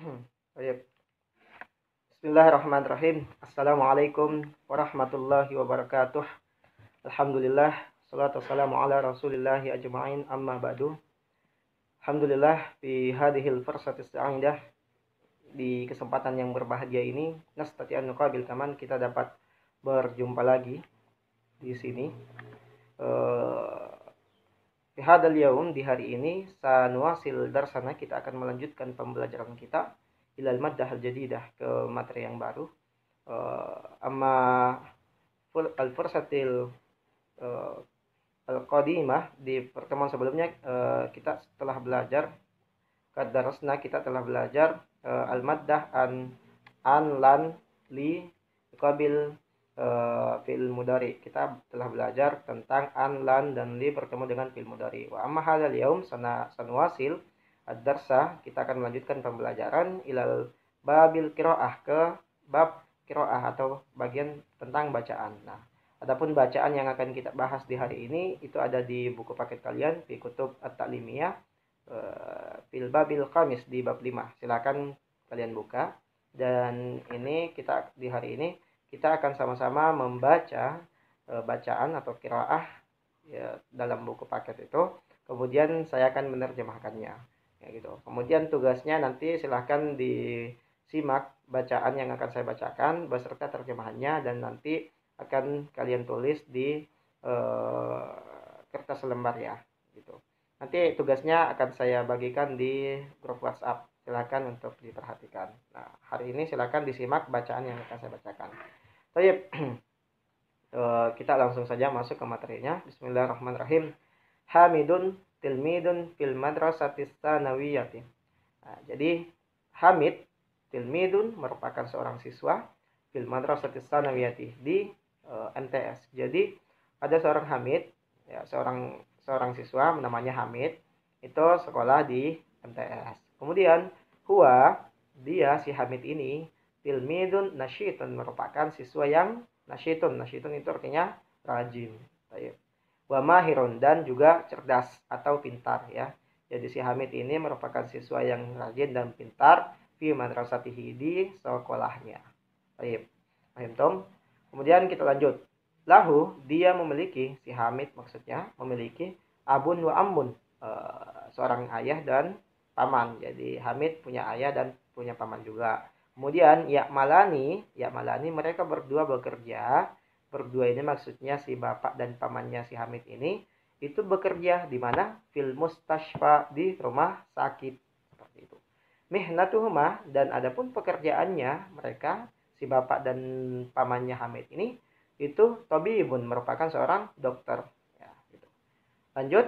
Baik. Bismillahirrahmanirrahim. Assalamualaikum warahmatullahi wabarakatuh. Alhamdulillah, salatu wassalamu ala rasulillahi ajma'in, amma ba'du. Alhamdulillah, fi hadhil farsatis sa'idah, di kesempatan yang berbahagia ini, nastati'an nuqabil kaman, kita dapat berjumpa lagi di sini. Fi hadal yaum, di hari ini, sanuwasil darsana, kita akan melanjutkan pembelajaran kita ilal maddah al-jadidah, ke materi yang baru. Amma al-fursatil al-qadimah, di pertemuan sebelumnya kita telah belajar kita telah belajar al-maddah an lan li qabil fi'il mudhari. Kita telah belajar tentang an, lan, dan li bertemu dengan fi'il mudhari. Wa amma hadzal yaum sanwasil ad-darsa, kita akan melanjutkan pembelajaran ilal babil qiraah, ke bab qiraah atau bagian tentang bacaan. Nah, adapun bacaan yang akan kita bahas di hari ini itu ada di buku paket kalian fi kutub at-ta'limiyah fil babil khamis, di bab 5. Silakan kalian buka, dan ini kita di hari ini kita akan sama-sama membaca bacaan atau qiraah ya, dalam buku paket itu. Kemudian saya akan menerjemahkannya ya gitu. Kemudian tugasnya nanti silahkan disimak bacaan yang akan saya bacakan beserta terjemahannya, dan nanti akan kalian tulis di kertas lembar ya gitu. Nanti tugasnya akan saya bagikan di grup WhatsApp. Silakan untuk diperhatikan. Nah, hari ini silakan disimak bacaan yang akan saya bacakan. Baik, kita langsung saja masuk ke materinya. Bismillahirrahmanirrahim. Hamidun tilmidun fil madrasatis tsanawiyati. Nah, jadi Hamid tilmidun merupakan seorang siswa fil madrasatis tsanawiyati, di MTS. Jadi ada seorang Hamid ya, seorang siswa namanya Hamid, itu sekolah di MTS. Kemudian huwa, dia si Hamid ini, tilmidun nasyitun, merupakan siswa yang nasyitun itu artinya rajin. Wa mahirun, dan juga cerdas atau pintar ya. Jadi si Hamid ini merupakan siswa yang rajin dan pintar fi madrasatihi, di sekolahnya. Baik. Kemudian kita lanjut. Lahu, dia memiliki, si Hamid maksudnya memiliki abun wa ammun, seorang ayah dan paman. Jadi Hamid punya ayah dan punya paman juga. Kemudian Yakmalani, mereka berdua bekerja. Berdua ini maksudnya si bapak dan pamannya si Hamid ini itu bekerja di mana? Fil mustashfa, di rumah sakit, seperti itu. Mihnatuhuma, dan adapun pekerjaannya mereka, si bapak dan pamannya Hamid ini, itu tabibun, merupakan seorang dokter ya gitu. Lanjut,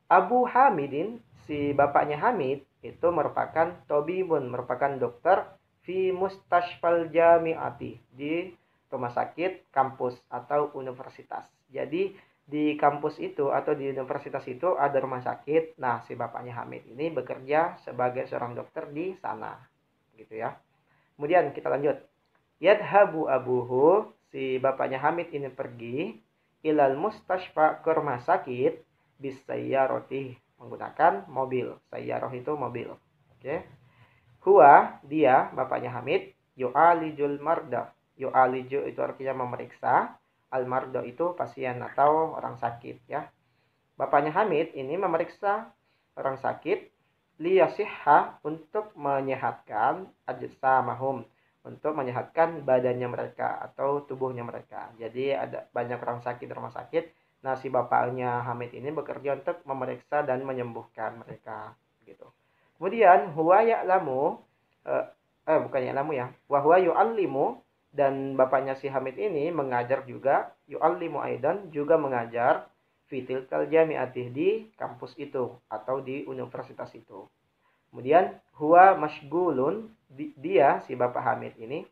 Abu Hamidin, si bapaknya Hamid itu merupakan tabibun, merupakan dokter fi mustashfal jami'ati, di rumah sakit kampus atau universitas. Jadi di kampus itu atau di universitas itu ada rumah sakit. Nah, si bapaknya Hamid ini bekerja sebagai seorang dokter di sana gitu ya. Kemudian kita lanjut. Yadhabu abuhu, si bapaknya Hamid ini pergi ilal mustashfa, ke rumah sakit, bisayyaroti, menggunakan mobil. Sayyarah itu mobil. Oke. Huwa, dia bapaknya Hamid, yu'alijul marda. Yu'aliju itu artinya memeriksa. Al marda itu pasien atau orang sakit ya. Bapaknya Hamid ini memeriksa orang sakit, liyasihha, untuk menyehatkan ajsamahum, untuk menyehatkan badannya mereka atau tubuhnya mereka. Jadi ada banyak orang sakit di rumah sakit. Nah, si bapaknya Hamid ini bekerja untuk memeriksa dan menyembuhkan mereka gitu. Kemudian huwa ya'lamu, bukan ya'lamu ya, wa huwa yu'allimu, dan bapaknya si Hamid ini mengajar juga, yu'allimu aidan, juga mengajar fitil kal jami'ati, di kampus itu atau di universitas itu. Kemudian huwa masygulun, dia si bapak Hamid ini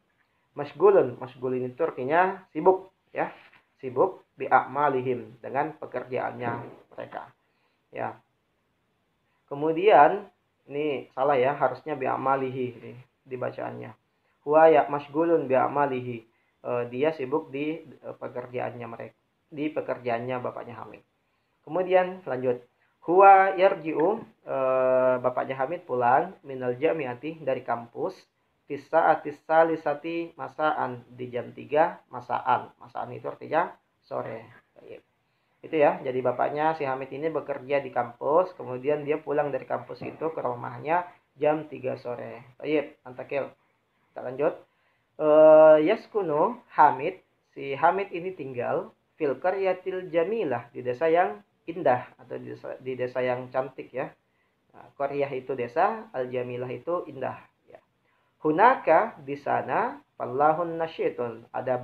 masygulun itu artinya sibuk ya, sibuk bi a'malihim, dengan pekerjaannya mereka ya. Kemudian ini salah ya, harusnya bi a'malihi dibacaannya. Huwa ya masygulun bi a'malihi, dia sibuk di pekerjaannya mereka, di pekerjaannya bapaknya Hamid. Kemudian lanjut, Huwa yarji'u, bapaknya Hamid pulang minal jami'ati dari kampus fisa'atis salisati masaan di jam 3 masaan. Masaan itu artinya sore. Itu ya. Jadi bapaknya si Hamid ini bekerja di kampus, kemudian dia pulang dari kampus itu ke rumahnya jam 3 sore. Baik, antakil. Kita lanjut. Yaskunu Hamid, si Hamid ini tinggal fil qaryatil jamilah, di desa yang indah atau di desa yang cantik ya. Nah, qaryah itu desa, al jamilah itu indah ya. Hunaka di sana fallahun nasyitun, ada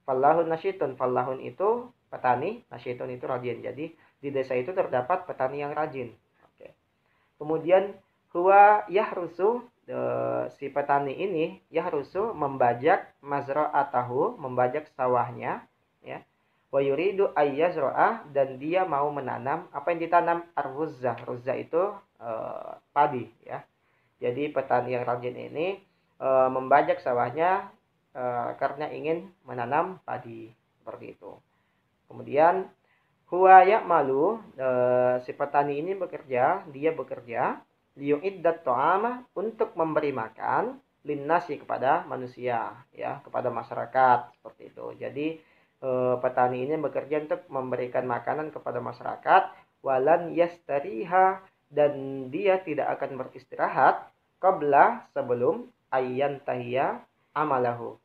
fallahun nasyitun. Fallahun itu petani, nasyitun itu rajin. Jadi di desa itu terdapat petani yang rajin. Oke. Kemudian huwa yahrusu, si petani ini yahrusu membajak mazra'atahu, membajak sawahnya ya. Wa yuridu ayyazra'a, dan dia mau menanam apa yang ditanam, arwuzza. Ruzza itu padi ya. Jadi petani yang rajin ini membajak sawahnya karena ingin menanam padi seperti itu. Kemudian huwa ya'malu, si petani ini dia bekerja liyu'iddat ta'ama, untuk memberi makan linnasi, kepada manusia ya, kepada masyarakat seperti itu. Jadi petani ini bekerja untuk memberikan makanan kepada masyarakat, walan yastariha, dan dia tidak akan beristirahat qabla, sebelum ayyan tahiyya amalahu,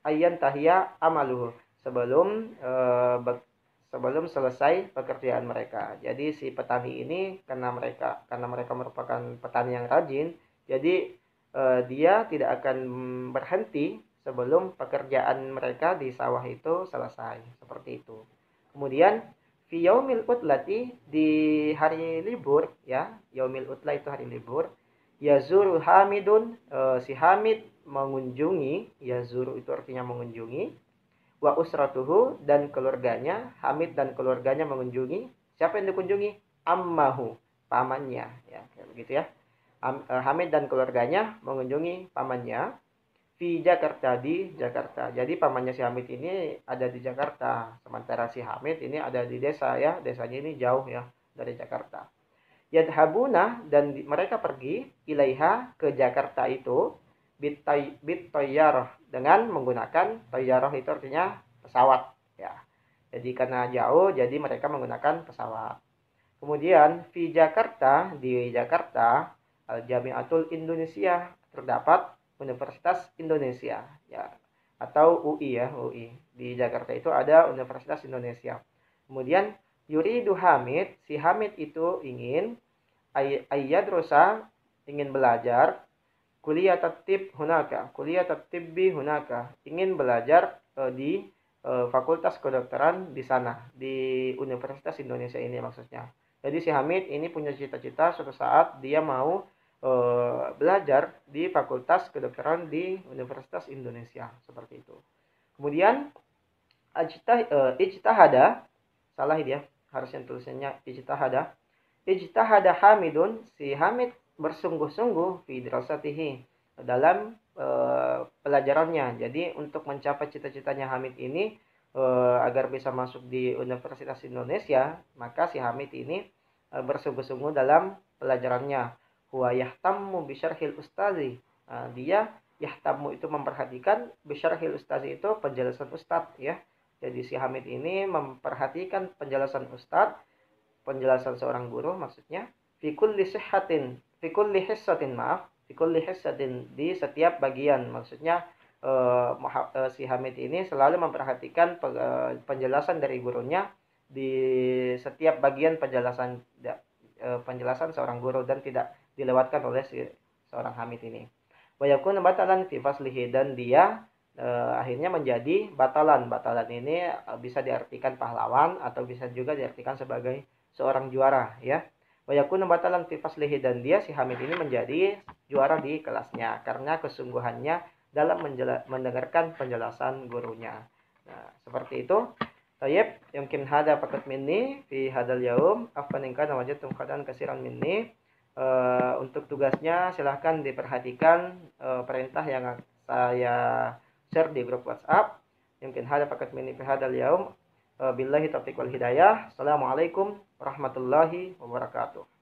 ayyan tahiyya amaluhu, sebelum sebelum selesai pekerjaan mereka. Jadi si petani ini karena mereka merupakan petani yang rajin, jadi dia tidak akan berhenti sebelum pekerjaan mereka di sawah itu selesai, seperti itu. Kemudian fi yaumil utlati, di hari libur ya, yaumil utla itu hari libur, yazuru Hamidun, si Hamid mengunjungi, yazuru itu artinya mengunjungi, wa usratuhu, dan keluarganya. Hamid dan keluarganya mengunjungi. Siapa yang dikunjungi? Ammahu, pamannya ya, kayak begitu ya. Hamid dan keluarganya mengunjungi pamannya di Jakarta, di Jakarta. Jadi pamannya si Hamid ini ada di Jakarta, sementara si Hamid ini ada di desa ya. Desanya ini jauh ya dari Jakarta. Yadhabuna, dan mereka pergi ilaiha, ke Jakarta itu, bitayyarah, dengan menggunakan tayyarah itu artinya pesawat ya. Jadi karena jauh, jadi mereka menggunakan pesawat. Kemudian di Jakarta Al Jamiatul Indonesia, terdapat Universitas Indonesia ya, atau UI ya, UI. Di Jakarta itu ada Universitas Indonesia. Kemudian yuridu Hamid, si Hamid itu ingin ayyadrusa, ingin belajar kuliah tatib hunaka, kuliah tatibbi hunaka, ingin belajar di fakultas kedokteran di sana, di Universitas Indonesia ini maksudnya. Jadi si Hamid ini punya cita-cita suatu saat dia mau belajar di fakultas kedokteran di Universitas Indonesia, seperti itu. Kemudian ijtahada, salah dia, harusnya tulisannya ijtahada Hamidun, si Hamid bersungguh-sungguh fi dirasatihi, dalam pelajarannya. Jadi untuk mencapai cita-citanya Hamid ini, agar bisa masuk di Universitas Indonesia, maka si Hamid ini bersungguh-sungguh dalam pelajarannya. Huwa yahtammu bisyarhil ustazi, dia yahtammu itu memperhatikan, bisyarhil ustazi itu penjelasan ustaz ya. Jadi si Hamid ini memperhatikan penjelasan ustaz, penjelasan seorang guru maksudnya, fi kulli hissatin, di setiap bagian. Maksudnya si Hamid ini selalu memperhatikan penjelasan dari gurunya di setiap bagian penjelasan seorang guru, dan tidak dilewatkan oleh seorang Hamid ini. Wa yakunu batalan fi faslihi, dan dia akhirnya menjadi batalan. Batalan ini bisa diartikan pahlawan atau bisa juga diartikan sebagai seorang juara ya. Wa yakunu batalan fi faslihi, dan dia si Hamid ini menjadi juara di kelasnya karena kesungguhannya dalam mendengarkan penjelasan gurunya. Nah, seperti itu. Tayyib, yumkin hada faqat minni fi hadal yaum, afwan in kana wajadtum qad'an katsiran minni. Untuk tugasnya silahkan diperhatikan perintah yang saya share di grup WhatsApp. Yumkin hada faqat minni fi hadal yaum, Billahi taufiq wal hidayah. Assalamualaikum warahmatullahi wabarakatuh.